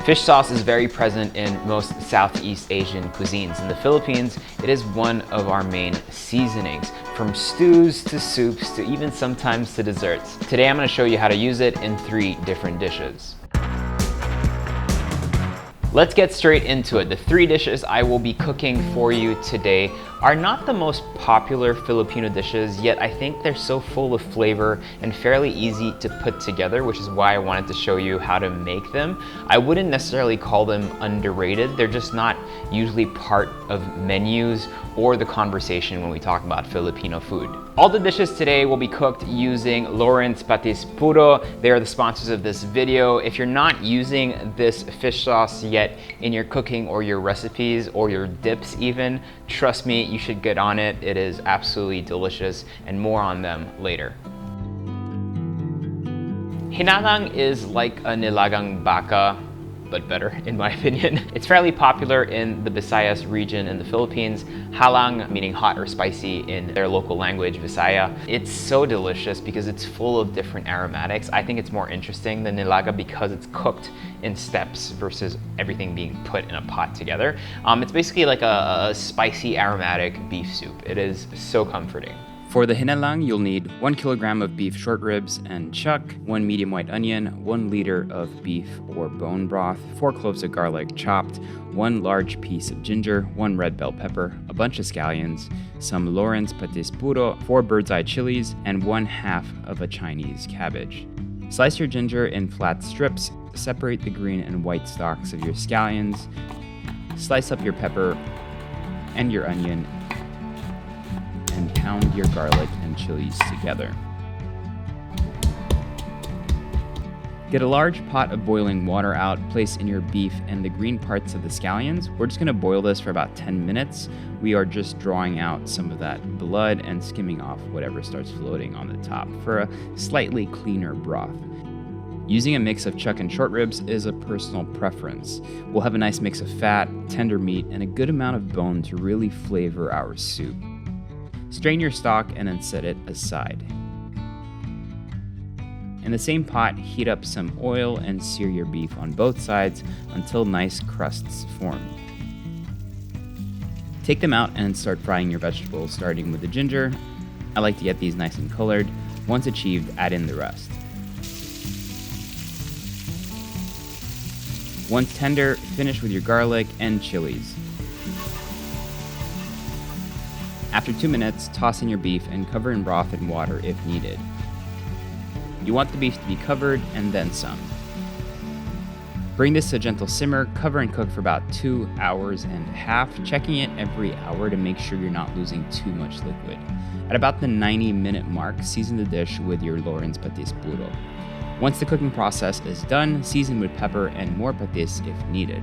Fish sauce is very present in most Southeast Asian cuisines. In the Philippines, it is one of our main seasonings, from stews to soups to even sometimes to desserts. Today I'm going to show you how to use it in 3 different dishes. Let's get straight into it. The 3 dishes I will be cooking for you today are not the most popular Filipino dishes, yet I think they're so full of flavor and fairly easy to put together, which is why I wanted to show you how to make them. I wouldn't necessarily call them underrated. They're just not usually part of menus or the conversation when we talk about Filipino food. All the dishes today will be cooked using Lorins Patis Puro. They are the sponsors of this video. If you're not using this fish sauce yet in your cooking or your recipes or your dips even, trust me, you should get on it. It is absolutely delicious, and more on them later. Hinalang is like a nilagang baka, but better in my opinion. It's fairly popular in the Visayas region in the Philippines. Halang, meaning hot or spicy in their local language, Visaya. It's so delicious because it's full of different aromatics. I think it's more interesting than nilaga because it's cooked in steps versus everything being put in a pot together. It's basically like a spicy aromatic beef soup. It is so comforting. For the hinalang, you'll need 1 kilogram of beef short ribs and chuck, 1 medium white onion, 1 liter of beef or bone broth, 4 cloves of garlic chopped, 1 large piece of ginger, 1 red bell pepper, a bunch of scallions, some Lorins Patis Puro, 4 bird's eye chilies, and 1/2 of a Chinese cabbage. Slice your ginger in flat strips, separate the green and white stalks of your scallions, slice up your pepper and your onion, and pound your garlic and chilies together. Get a large pot of boiling water out, place in your beef and the green parts of the scallions. We're just gonna boil this for about 10 minutes. We are just drawing out some of that blood and skimming off whatever starts floating on the top for a slightly cleaner broth. Using a mix of chuck and short ribs is a personal preference. We'll have a nice mix of fat, tender meat, and a good amount of bone to really flavor our soup. Strain your stock and then set it aside. In the same pot, heat up some oil and sear your beef on both sides until nice crusts form. Take them out and start frying your vegetables, starting with the ginger. I like to get these nice and colored. Once achieved, add in the rest. Once tender, finish with your garlic and chilies. After 2 minutes, toss in your beef and cover in broth and water if needed. You want the beef to be covered and then some. Bring this to a gentle simmer, cover and cook for about 2.5 hours, checking it every hour to make sure you're not losing too much liquid. At about the 90-minute mark, season the dish with your Lorins Patis Puro. Once the cooking process is done, season with pepper and more patis if needed.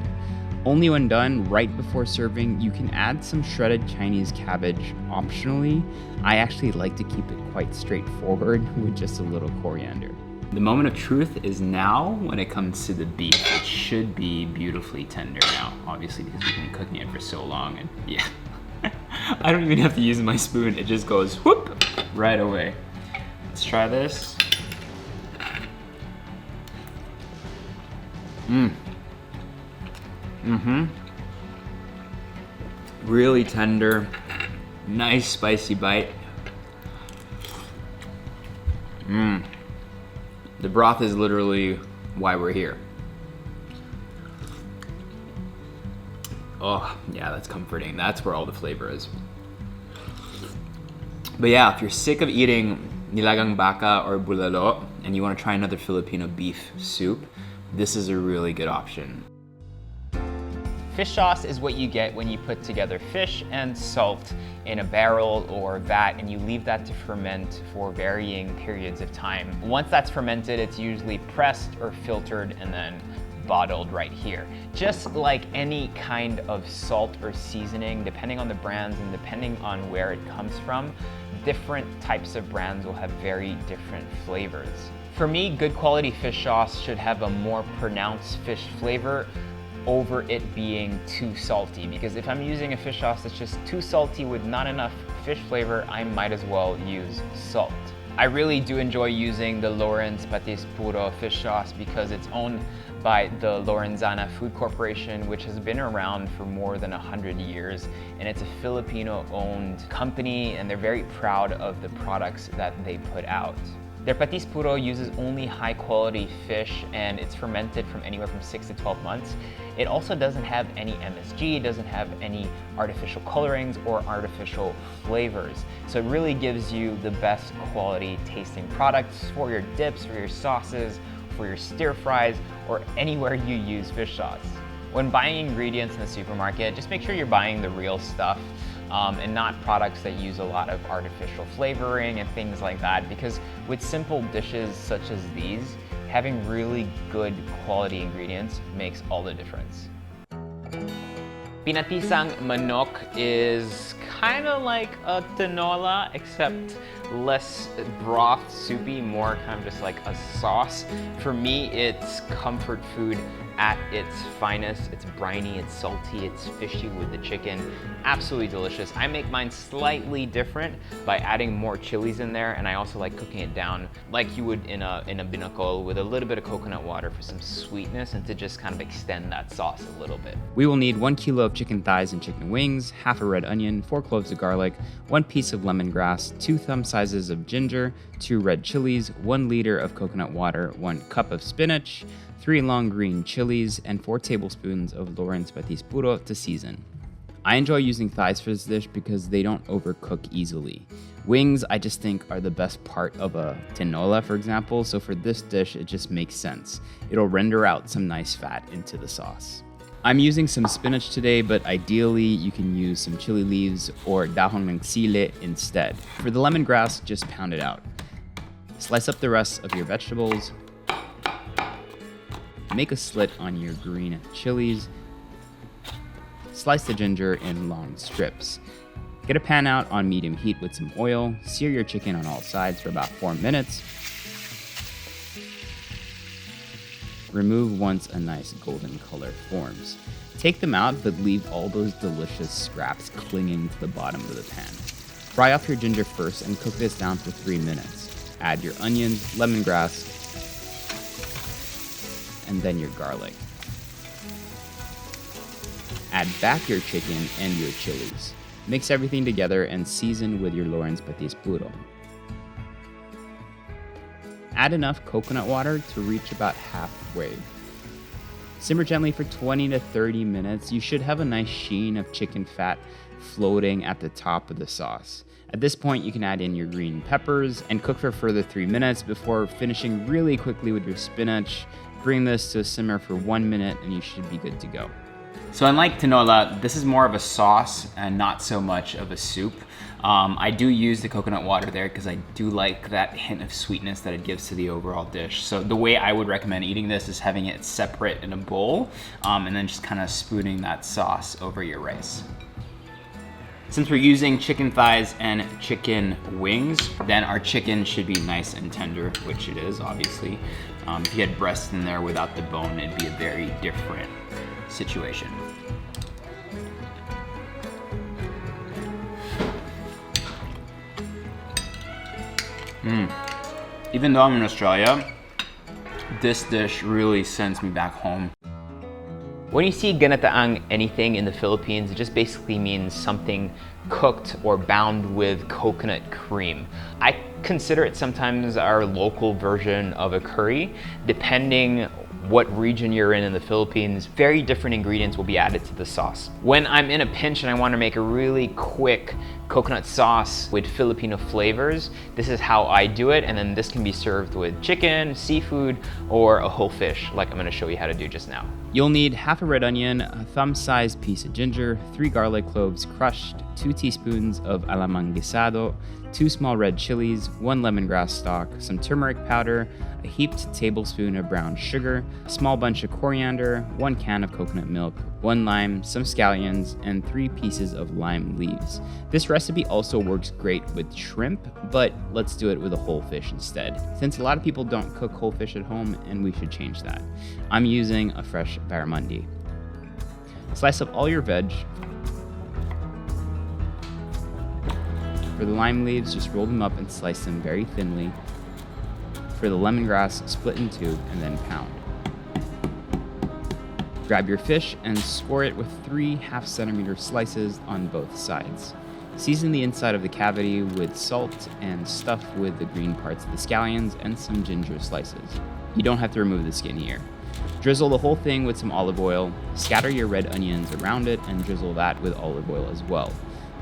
Only when done, right before serving, you can add some shredded Chinese cabbage optionally. I actually like to keep it quite straightforward with just a little coriander. The moment of truth is now when it comes to the beef. It should be beautifully tender now, obviously because we've been cooking it for so long, and yeah. I don't even have to use my spoon, it just goes whoop right away. Let's try this. Really tender, nice spicy bite. The broth is literally why we're here. Oh, yeah, that's comforting. That's where all the flavor is. But yeah, if you're sick of eating nilagang baka or bulalo and you want to try another Filipino beef soup, this is a really good option. Fish sauce is what you get when you put together fish and salt in a barrel or vat and you leave that to ferment for varying periods of time. Once that's fermented, it's usually pressed or filtered and then bottled right here. Just like any kind of salt or seasoning, depending on the brands and depending on where it comes from, different types of brands will have very different flavors. For me, good quality fish sauce should have a more pronounced fish flavor over it being too salty, because if I'm using a fish sauce that's just too salty with not enough fish flavor, I might as well use salt. I really do enjoy using the Lorins Patis Puro fish sauce because it's owned by the Lorins Food Corporation, which has been around for more than 100 years. And it's a Filipino-owned company, and they're very proud of the products that they put out. Their Patis Puro uses only high quality fish, and it's fermented from anywhere from 6 to 12 months. It also doesn't have any MSG, doesn't have any artificial colorings or artificial flavors. So it really gives you the best quality tasting products for your dips, for your sauces, for your stir fries, or anywhere you use fish sauce. When buying ingredients in the supermarket, just make sure you're buying the real stuff. And not products that use a lot of artificial flavoring and things like that, because with simple dishes such as these, having really good quality ingredients makes all the difference. Pinatisang Manok is kind of like a tinola, except less broth soupy, more kind of just like a sauce. For me, it's comfort food at its finest. It's briny, it's salty, it's fishy with the chicken. Absolutely delicious. I make mine slightly different by adding more chilies in there, and I also like cooking it down like you would in a binakol with a little bit of coconut water for some sweetness and to just kind of extend that sauce a little bit. We will need 1 kilo of chicken thighs and chicken wings, half a red onion, 4 cloves of garlic, 1 piece of lemongrass, 2 thumb sizes of ginger, 2 red chilies, 1 liter of coconut water, 1 cup of spinach, 3 long green chilies, and 4 tablespoons of Lorins Patis Puro to season. I enjoy using thighs for this dish because they don't overcook easily. Wings, I just think, are the best part of a tinola, for example, so for this dish, it just makes sense. It'll render out some nice fat into the sauce. I'm using some spinach today, but ideally you can use some chili leaves or dahon ng sili instead. For the lemongrass, just pound it out. Slice up the rest of your vegetables. Make a slit on your green chilies. Slice the ginger in long strips. Get a pan out on medium heat with some oil. Sear your chicken on all sides for about 4 minutes. Remove once a nice golden color forms. Take them out, but leave all those delicious scraps clinging to the bottom of the pan. Fry off your ginger first and cook this down for 3 minutes. Add your onions, lemongrass, and then your garlic. Add back your chicken and your chilies. Mix everything together and season with your Lorins Patis Puro. Add enough coconut water to reach about halfway. Simmer gently for 20 to 30 minutes. You should have a nice sheen of chicken fat floating at the top of the sauce. At this point, you can add in your green peppers and cook for a further 3 minutes before finishing really quickly with your spinach. Bring this to a simmer for 1 minute and you should be good to go. So unlike tinola, this is more of a sauce and not so much of a soup. I do use the coconut water there because I do like that hint of sweetness that it gives to the overall dish. So the way I would recommend eating this is having it separate in a bowl and then just kind of spooning that sauce over your rice. Since we're using chicken thighs and chicken wings, then our chicken should be nice and tender, which it is, obviously. If you had breast in there without the bone, it'd be a very different situation. Even though I'm in Australia, this dish really sends me back home. When you see ginataang anything in the Philippines, it just basically means something cooked or bound with coconut cream. I consider it sometimes our local version of a curry. Depending what region you're in the Philippines, very different ingredients will be added to the sauce. When I'm in a pinch and I want to make a really quick coconut sauce with Filipino flavors, this is how I do it, and then this can be served with chicken, seafood, or a whole fish, like I'm going to show you how to do just now. You'll need half a red onion, a thumb-sized piece of ginger, 3 garlic cloves crushed, 2 teaspoons of alamang guisado, 2 small red chilies, 1 lemongrass stalk, some turmeric powder, a heaped tablespoon of brown sugar, a small bunch of coriander, 1 can of coconut milk, 1 lime, some scallions, and 3 pieces of lime leaves. This recipe also works great with shrimp, but let's do it with a whole fish instead, since a lot of people don't cook whole fish at home and we should change that. I'm using a fresh barramundi. Slice up all your veg. For the lime leaves, just roll them up and slice them very thinly. For the lemongrass, split in 2 and then pound. Grab your fish and score it with 3 half-centimeter slices on both sides. Season the inside of the cavity with salt and stuff with the green parts of the scallions and some ginger slices. You don't have to remove the skin here. Drizzle the whole thing with some olive oil, scatter your red onions around it, and drizzle that with olive oil as well.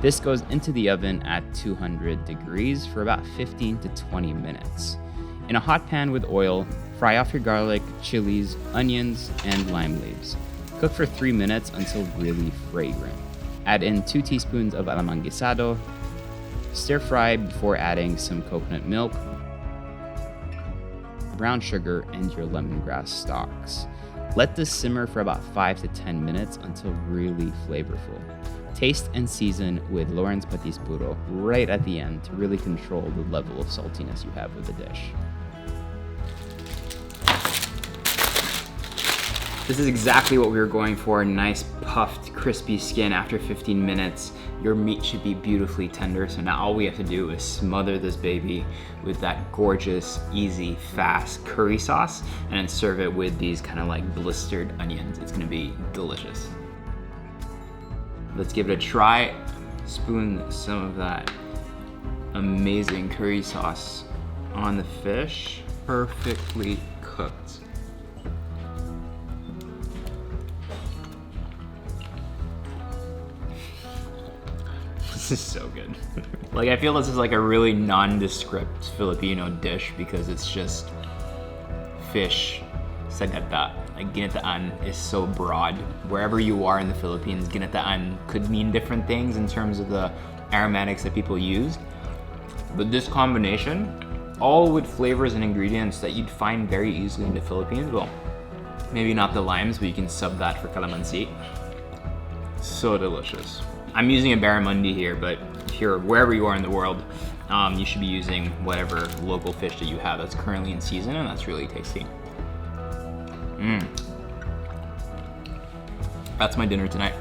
This goes into the oven at 200 degrees for about 15 to 20 minutes. In a hot pan with oil, fry off your garlic, chilies, onions, and lime leaves. Cook for 3 minutes until really fragrant. Add in 2 teaspoons of alamang guisado. Stir fry before adding some coconut milk, brown sugar, and your lemongrass stalks. Let this simmer for about 5 to 10 minutes until really flavorful. Taste and season with Lorins Patis Puro right at the end to really control the level of saltiness you have with the dish. This is exactly what we were going for, nice puffed, crispy skin after 15 minutes. Your meat should be beautifully tender, so now all we have to do is smother this baby with that gorgeous, easy, fast curry sauce, and then serve it with these kind of like blistered onions. It's gonna be delicious. Let's give it a try. Spoon some of that amazing curry sauce on the fish. Perfectly cooked. This is so good. Like, I feel this is like a really nondescript Filipino dish because it's just fish sa gata. Like, ginataan is so broad. Wherever you are in the Philippines, ginataan could mean different things in terms of the aromatics that people use. But this combination, all with flavors and ingredients that you'd find very easily in the Philippines. Well, maybe not the limes, but you can sub that for calamansi. So delicious. I'm using a barramundi here, but if you're wherever you are in the world, you should be using whatever local fish that you have that's currently in season, and that's really tasty. That's my dinner tonight.